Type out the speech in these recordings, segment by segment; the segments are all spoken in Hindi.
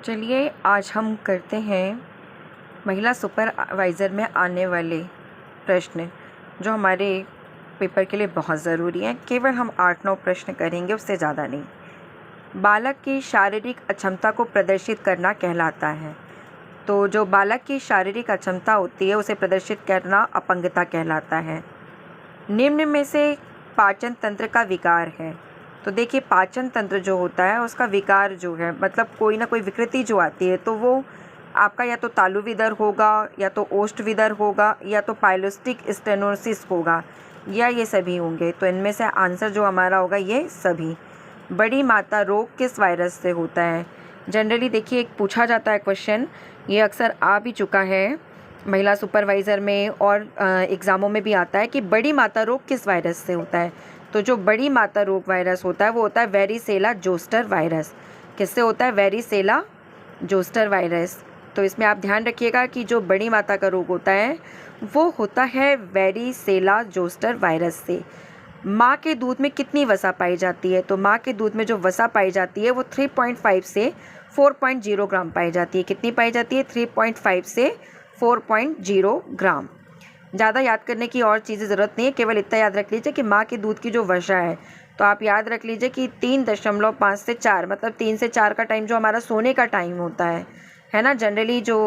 चलिए आज हम करते हैं महिला सुपरवाइज़र में आने वाले प्रश्न जो हमारे पेपर के लिए बहुत ज़रूरी हैं। केवल हम 8-9 प्रश्न करेंगे, उससे ज़्यादा नहीं। बालक की शारीरिक अक्षमता को प्रदर्शित करना कहलाता है। तो जो बालक की शारीरिक अक्षमता होती है उसे प्रदर्शित करना अपंगता कहलाता है। निम्न में से पाचन तंत्र का विकार है। तो देखिए, पाचन तंत्र जो होता है उसका विकार जो है मतलब कोई ना कोई विकृति जो आती है तो वो आपका या तो तालुविदर होगा, या तो ओष्ठविदर होगा, या तो पाइलोस्टिक स्टेनोसिस होगा, या ये सभी होंगे। तो इनमें से आंसर जो हमारा होगा ये सभी। बड़ी माता रोग किस वायरस से होता है? जनरली देखिए, एक पूछा जाता है क्वेश्चन, ये अक्सर आ भी चुका है महिला सुपरवाइज़र में और एग्ज़ामों में भी आता है कि बड़ी माता रोग किस वायरस से होता है। तो जो बड़ी माता रोग वायरस होता है वो होता है वेरिसेला जोस्टर वायरस। किससे होता है? Varicella zoster virus. तो इसमें आप ध्यान रखिएगा कि जो बड़ी माता का रोग होता है वो होता है वेरिसेला जोस्टर वायरस से। माँ के दूध में कितनी वसा पाई जाती है? तो माँ के दूध में जो वसा पाई जाती है वो 3.5 से 4.0 ग्राम पाई जाती है। कितनी पाई जाती है? 3.5 से 4.0 ग्राम। ज़्यादा याद करने की और चीज़ें ज़रूरत नहीं है, केवल इतना याद रख लीजिए कि माँ के दूध की जो वसा है, तो आप याद रख लीजिए कि 3.5 से 4 मतलब 3 से 4 का टाइम जो हमारा सोने का टाइम होता है ना। जनरली जो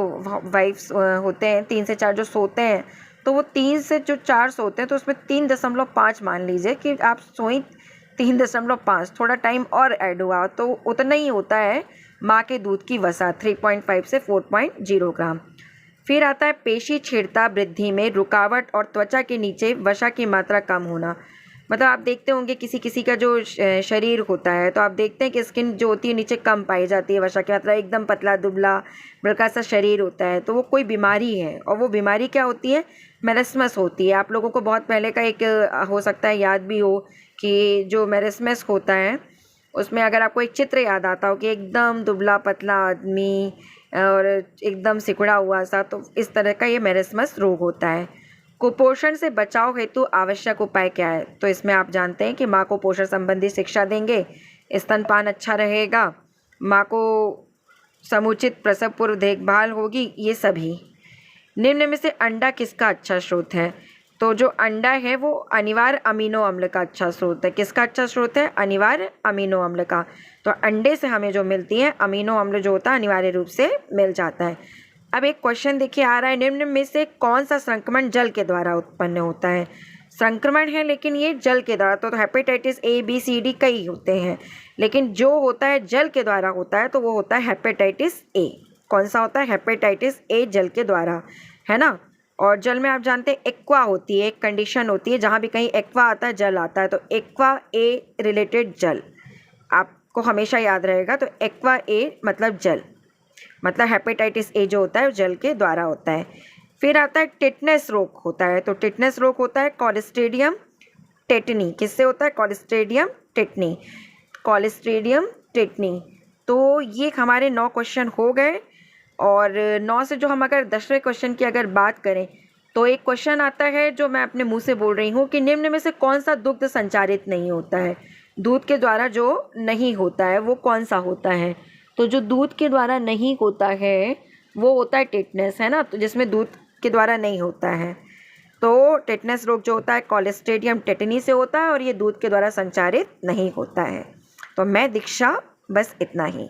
वाइफ्स होते हैं 3 से 4 जो सोते हैं, तो वो 3 से जो 4 सोते हैं तो उसमें 3.5 मान लीजिए कि आप सोई 3.5, थोड़ा टाइम और ऐड हुआ तो उतना ही होता है माँ के दूध की वसा 3.5 से 4.0 ग्राम। फिर आता है पेशी छेड़ता वृद्धि में रुकावट और त्वचा के नीचे वसा की मात्रा कम होना। मतलब आप देखते होंगे किसी किसी का जो शरीर होता है तो आप देखते हैं कि स्किन जो होती है नीचे कम पाई जाती है, वसा की मात्रा एकदम पतला दुबला बड़का सा शरीर होता है, तो वो कोई बीमारी है। और वो बीमारी क्या होती है? मेरिस्मस होती है। आप लोगों को बहुत पहले का एक हो सकता है याद भी हो कि जो मेरिस्मस होता है उसमें अगर आपको एक चित्र याद आता हो कि एकदम दुबला पतला आदमी और एकदम सिकुड़ा हुआ सा, तो इस तरह का ये मेरिस्मस रोग होता है। कुपोषण से बचाव हेतु आवश्यक उपाय क्या है? तो इसमें आप जानते हैं कि माँ को पोषण संबंधी शिक्षा देंगे, स्तनपान अच्छा रहेगा, माँ को समुचित प्रसव पूर्व देखभाल होगी, ये सभी। निम्न में से अंडा किसका अच्छा स्रोत है? तो जो अंडा है वो अनिवार्य अमीनो अम्ल का अच्छा स्रोत है। किसका अच्छा स्रोत है? अनिवार्य अमीनो अम्ल का। तो अंडे से हमें जो मिलती है अमीनो अम्ल जो होता है अनिवार्य रूप से मिल जाता है। अब एक क्वेश्चन देखिए आ रहा है, निम्न में से कौन सा संक्रमण जल के द्वारा उत्पन्न होता है? संक्रमण है लेकिन ये जल के द्वारा, तो hepatitis A B C D कई होते हैं, लेकिन जो होता है जल के द्वारा होता है तो वो होता है हेपेटाइटिस ए। कौन सा होता है? हेपेटाइटिस ए जल के द्वारा, है ना। और जल में आप जानते हैं एक्वा होती है, एक कंडीशन होती है जहाँ भी कहीं एक्वा आता है जल आता है, तो एक्वा ए रिलेटेड जल आपको हमेशा याद रहेगा। तो एक्वा ए मतलब जल, मतलब हेपेटाइटिस ए जो होता है जल के द्वारा होता है। फिर आता है टिटनेस रोग होता है। तो टिटनेस रोग होता है क्लोस्ट्रीडियम टेटनी। किससे होता है? Clostridium tetani. Clostridium tetani. तो ये हमारे 9 क्वेश्चन हो गए। और 9 से जो हम अगर 10वें क्वेश्चन की अगर बात करें तो एक क्वेश्चन आता है जो मैं अपने मुंह से बोल रही हूँ कि निम्न में से कौन सा दुग्ध संचारित नहीं होता है? दूध के द्वारा जो नहीं होता है वो कौन सा होता है? तो जो दूध के द्वारा नहीं होता है वो होता है टिटनेस, है ना। तो जिसमें दूध के द्वारा नहीं होता है, तो टिटनेस रोग जो होता है क्लोस्ट्रीडियम टेटनी से होता है और ये दूध के द्वारा संचारित नहीं होता है। तो मैं दीक्षा, बस इतना ही।